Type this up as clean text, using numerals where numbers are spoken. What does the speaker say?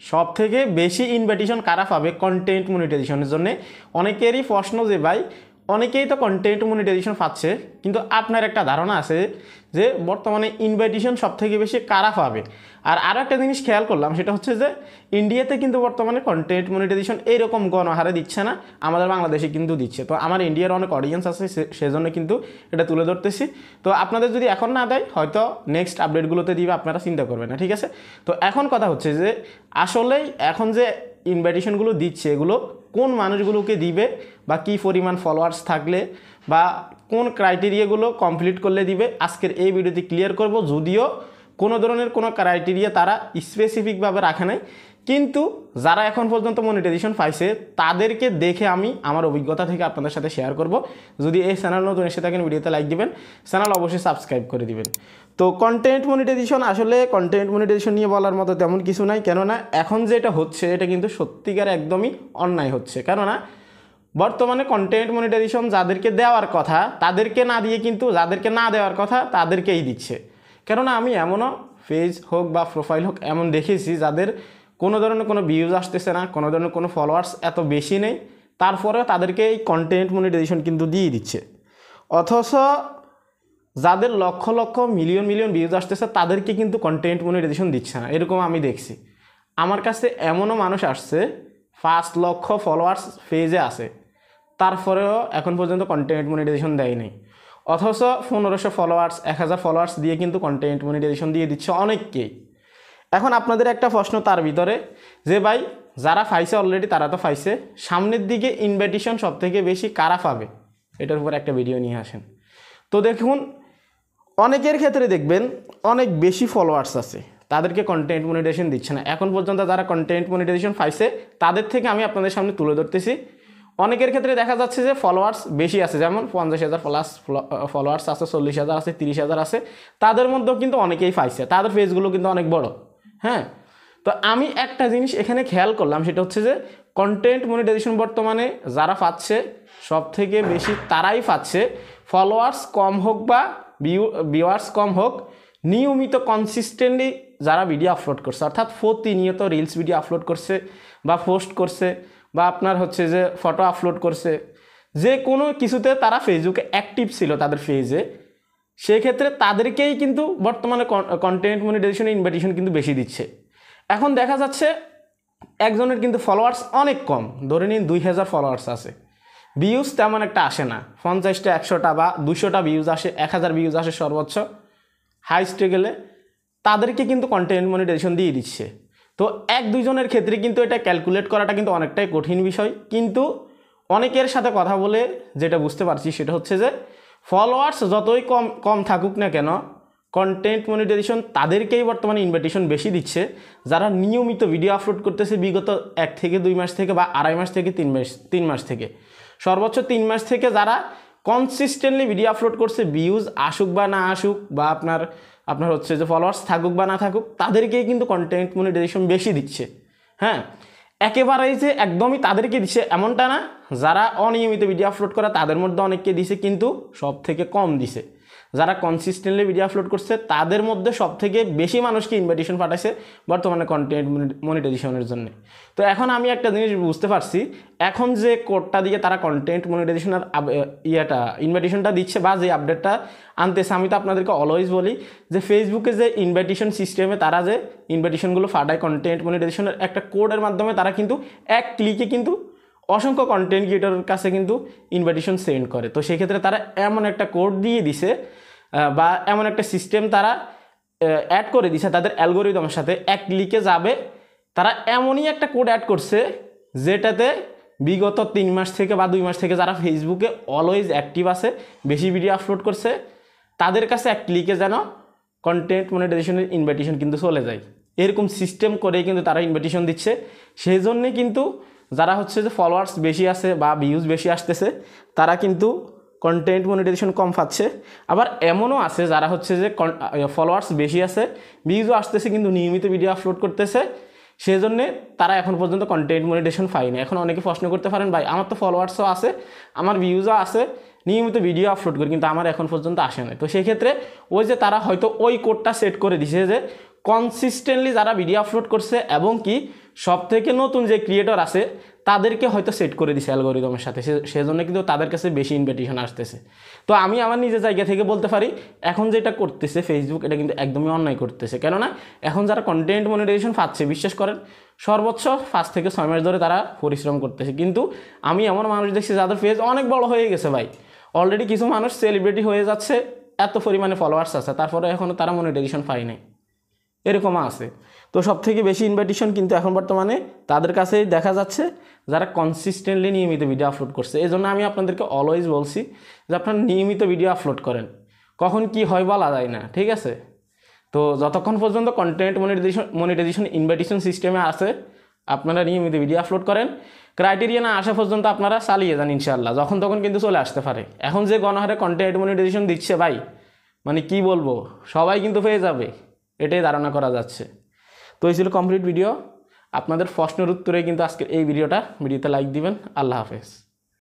সব থেকে বেশি ইনভাইটেশন কারা পাবে কন্টেন্ট মনিটাইজেশনের জন্য? অনেকেরই প্রশ্ন যে ভাই অনেকেই তো কন্টেন্ট মনিটাইজেশন পাচ্ছে, কিন্তু আপনার একটা ধারণা আছে যে বর্তমানে ইনভাইটেশন সব থেকে বেশি কারা পাবে? আর আরও একটা জিনিস খেয়াল করলাম, সেটা হচ্ছে যে ইন্ডিয়াতে কিন্তু বর্তমানে কন্টেন্ট মনিটাইজেশন এইরকম গণহারে দিচ্ছে না, আমাদের বাংলাদেশে কিন্তু দিচ্ছে। তো আমার ইন্ডিয়ার অনেক অডিয়েন্স আছে, সেজন্য কিন্তু এটা তুলে ধরতেছি। তো আপনাদের যদি এখন না দেয়, হয়তো নেক্সট আপডেটগুলোতে দিবে, আপনারা চিন্তা করবেন না, ঠিক আছে? তো এখন কথা হচ্ছে যে আসলেই এখন যে ইনভাইটেশনগুলো দিচ্ছে এগুলো কোন মানুষগুলোকে দিবে, বা কী পরিমাণ ফলোয়ার্স থাকলে বা কোন ক্রাইটেরিয়াগুলো কমপ্লিট করলে দিবে, আজকের এই ভিডিওতে ক্লিয়ার করব। যদিও কোনো ধরনের কোনো ক্রাইটেরিয়া তারা স্পেসিফিকভাবে রাখে নাই, কিন্তু যারা এখন পর্যন্ত মনিটাইজেশন পাইছে তাদেরকে দেখে আমি আমার অভিজ্ঞতা থেকে আপনাদের সাথে শেয়ার করব। যদি এই চ্যানেল নতুন এসে থাকেন, ভিডিওতে লাইক দিবেন, চ্যানেল অবশ্যই সাবস্ক্রাইব করে দিবেন। তো কন্টেন্ট মনিটাইজেশন, আসলে কন্টেন্ট মনিটাইজেশন নিয়ে বলার মতো তেমন কিছু নাই, কেননা এখন যেটা হচ্ছে এটা কিন্তু সত্যিকার একদমই অন্যায় হচ্ছে। কেননা বর্তমানে কন্টেন্ট মনিটাইজেশন যাদেরকে দেওয়ার কথা তাদেরকে না দিয়ে কিন্তু যাদেরকে না দেওয়ার কথা তাদেরকেই দিচ্ছে। কেননা আমি এমনও পেজ হোক বা প্রোফাইল হোক এমন দেখেছি যাদের কোনো ধরনের কোনো ভিউজ আসতেছে না, কোনো ধরনের কোনো ফলোয়ার্স এত বেশি নেই, তারপরেও তাদেরকে এই কন্টেন্ট মনিটাইজেশন কিন্তু দিয়ে দিচ্ছে। অথচ যাদের lakh lakh million million views আসতেছে তাদেরকে কিন্তু কন্টেন্ট মনিটাইজেশন দিচ্ছে না, এরকম আমি দেখছি। আমার কাছে এমনও মানুষ আসছে 5 লক্ষ ফলোয়ার্স পেজে আছে, তারপরেও এখন পর্যন্ত কন্টেন্ট মনিটাইজেশন দেয় নাই। অথচ 1500 ফলোয়ার্স 1000 ফলোয়ার্স দিয়ে কিন্তু কন্টেন্ট মনিটাইজেশন দিয়ে দিচ্ছে অনেককেই। এখন আপনাদের একটা প্রশ্ন তার ভিতরে যে ভাই যারা পাইছে অলরেডি তারা তো পাইছে, সামনের দিকে ইনভাইটেশন সব থেকে বেশি কারা পাবে, এটার উপর একটা ভিডিও নিয়ে আসেন। তো দেখুন, অনেকের ক্ষেত্রে দেখবেন অনেক বেশি ফলোয়ার্স আছে, তাদেরকে কন্টেন্ট মনিটাইজেশন দিচ্ছে না। এখন পর্যন্ত যারা কন্টেন্ট মনিটাইজেশন পাইছে তাদের থেকে আমি আপনাদের সামনে তুলে ধরতেছি। অনেকের ক্ষেত্রে দেখা যাচ্ছে যে ফলোয়ার্স বেশি আছে, যেমন 50,000 প্লাস ফলোয়ার্স আছে, 40,000 আছে, 30,000 আছে, তাদের মধ্যেও কিন্তু অনেকেই পাইছে, তাদের পেজগুলো কিন্তু অনেক বড়। হ্যাঁ, তো আমি একটা জিনিস এখানে খেয়াল করলাম, সেটা হচ্ছে যে কন্টেন্ট মনিটাইজেশন বর্তমানে যারা পাচ্ছে সব থেকে বেশি তারাই পাচ্ছে ফলোয়ার্স কম হোক বা ভিউয়ার্স কম হোক, নিয়মিত কনসিস্টেন্টলি যারা ভিডিও আপলোড করছে, অর্থাৎ প্রতিনিয়ত রিলস ভিডিও আপলোড করছে বা পোস্ট করছে বা আপনার হচ্ছে যে ফটো আপলোড করছে, যে কোনো কিছুতে তারা ফেসবুকে অ্যাক্টিভ ছিল তাদের পেজে, সেক্ষেত্রে তাদেরকেই কিন্তু বর্তমানে কন্টেন্ট মনিটাইজেশনের ইনভাইটেশন কিন্তু বেশি দিচ্ছে। এখন দেখা যাচ্ছে একজনের কিন্তু ফলোয়ার্স অনেক কম, ধরে নিন 2000 ফলোয়ার্স আছে, ভিউজ তেমন একটা আসে না, 50টা 100টা বা 200টা ভিউজ আসে, 1000 ভিউজ আসে সর্বোচ্চ হাইস্টে গেলে, তাদেরকে কিন্তু কন্টেন্ট মনিটাইজেশন দিয়ে দিচ্ছে। তো 1-2 জনের ক্ষেত্রে কিন্তু এটা ক্যালকুলেট করাটা কিন্তু অনেকটাই কঠিন বিষয়, কিন্তু অনেকের সাথে কথা বলে যেটা বুঝতে পারছি সেটা হচ্ছে যে ফলোয়ার্স যতই কম কম থাকুক না কেন, কন্টেন্ট মনিটাইজেশন তাদেরকেই বর্তমানে ইনভাইটেশন বেশি দিচ্ছে যারা নিয়মিত ভিডিও আপলোড করতেছে বিগত 1 থেকে 2 মাস থেকে বা 2.5 মাস থেকে 3 মাস থেকে, সর্বোচ্চ 3 মাস থেকে যারা কনসিস্টেন্টলি ভিডিও আপলোড করছে, ভিউজ আসুক বা না আসুক বা আপনার হচ্ছে যে ফলোয়ার্স থাকুক বা না থাকুক, তাদেরকেই কিন্তু কন্টেন্ট মনিটাইজেশন বেশি দিচ্ছে। হ্যাঁ, একেবারেই যে একদমই তাদেরকে দিচ্ছে এমনটা না, যারা অনিয়মিত ভিডিও আপলোড করে তাদের মধ্যে অনেককে দিছে, কিন্তু সব থেকে কম দিছে যারা কনসিস্টেন্টলি ভিডিও আপলোড করছে, তাদের মধ্যে সব থেকে বেশি মানুষকে ইনভাইটেশন পাঠাইছে বর্তমানে কন্টেন্ট মনিটাইজেশনের জন্য। তো এখন আমি একটা জিনিস বুঝতে পারছি, এখন যে কোডটা দিয়ে তারা কন্টেন্ট মনিটাইজেশনের ইনভাইটেশনটা দিচ্ছে বা যে আপডেটটা আনতেছে, আমি তো আপনাদেরকে অলওয়েজ বলি যে ফেসবুকে যে ইনভাইটেশন সিস্টেমে তারা যে ইনভাইটেশনগুলো পাঠায় কন্টেন্ট মনিটাইজেশনের একটা কোডের মাধ্যমে, তারা কিন্তু এক ক্লিকে কিন্তু অসংখ্য কন্টেন্ট ক্রিয়েটরের কাছে কিন্তু ইনভাইটেশন সেন্ড করে। তো সেক্ষেত্রে তারা এমন একটা কোড দিয়ে দিছে বা এমন একটা সিস্টেম তারা অ্যাড করে দিছে তাদের অ্যালগোরিদমের সাথে, এক ক্লিকে যাবে, তারা এমনই একটা কোড অ্যাড করছে যেটাতে বিগত 3 মাস থেকে বা 2 মাস থেকে যারা ফেসবুকে অলওয়েজ অ্যাক্টিভ আছে, বেশি ভিডিও আপলোড করছে, তাদের কাছে এক ক্লিকে যেন কন্টেন্ট মনিটাইজেশনের ইনভাইটেশন কিন্তু চলে যায়। এরকম সিস্টেম করেই কিন্তু তারা ইনভাইটেশন দিচ্ছে। সেই জন্যে কিন্তু যারা হচ্ছে যে ফলোয়ার্স বেশি আছে বা ভিউজ বেশি আসতেছে, তারা কিন্তু কন্টেন্ট মনিটাইজেশন কম পাচ্ছে। আবার এমনও আছে যারা হচ্ছে যে ফলোয়ার্স বেশি আছে, ভিউজও আসতেছে, কিন্তু নিয়মিত ভিডিও আপলোড করতেছে, সেই জন্যে তারা এখন পর্যন্ত কন্টেন্ট মনিটাইজেশন পায়নি। এখন অনেকে প্রশ্ন করতে পারেন, ভাই আমার তো ফলোয়ার্সও আছে, আমার ভিউজও আছে, নিয়মিত ভিডিও আপলোড করি, কিন্তু আমার এখন পর্যন্ত আসে না। তো সেক্ষেত্রে ওই যে তারা হয়তো ওই কোডটা সেট করে দিছে যে কনসিস্টেন্টলি যারা ভিডিও আপলোড করছে এবং কি সবথেকে নতুন যে ক্রিয়েটর আছে তাদেরকে হয়তো সেট করে দিছে অ্যালগোরিদমের সাথে, সেজন্য কিন্তু তাদের কাছে বেশি ইনভিটেশন আসতেছে। তো আমি আমার নিজের জায়গা থেকে বলতে পারি এখন যেটা করতেছে ফেসবুক এটা কিন্তু একদমই অন্যায় করতেছে। কেননা এখন যারা কন্টেন্ট মনিটাইজেশন পাচ্ছে বিশ্বাস করেন সর্বোচ্চ 5 থেকে 6 মাস ধরে তারা পরিশ্রম করতেছে, কিন্তু আমি এমন মানুষ দেখছি যাদের পেজ অনেক বড় হয়ে গেছে ভাই, অলরেডি কিছু মানুষ সেলিব্রিটি হয়ে যাচ্ছে, এত পরিমাণে ফলোয়ার্স আছে, তারপরে এখনও তারা মনিটাইজেশন পায় নাই, এরকমও আছে। তো সব থেকে বেশি ইনভাইটেশন কিন্তু এখন বর্তমানে তাদের কাছেই দেখা যাচ্ছে যারা কনসিস্টেন্টলি নিয়মিত ভিডিও আপলোড করছে। এই জন্য আমি আপনাদেরকে অলওয়েজ বলছি যে আপনারা নিয়মিত ভিডিও আপলোড করেন, কখন কি হয় বলা যায় না, ঠিক আছে। তো যতক্ষণ পর্যন্ত কন্টেন্ট মনিটাইজেশন ইনভাইটেশন সিস্টেমে আছে আপনারা নিয়মিত ভিডিও আপলোড করেন, ক্রাইটেরিয়া না আসা পর্যন্ত আপনারা চালিয়ে যান, ইনশাআল্লাহ যখন তখন কিন্তু চলে আসতে পারে। এখন যে গণহারে কন্টেন্ট মনিটাইজেশন দিচ্ছে ভাই, মানে কি বলবো, সবাই কিন্তু পেয়ে যাবে, এটাই ধারণা করা যাচ্ছে। তো এই ছিল কমপ্লিট ভিডিও, আপনাদের প্রশ্নের উত্তরে কিন্তু আজকের এই ভিডিওতে লাইক দিবেন। আল্লাহ হাফেজ।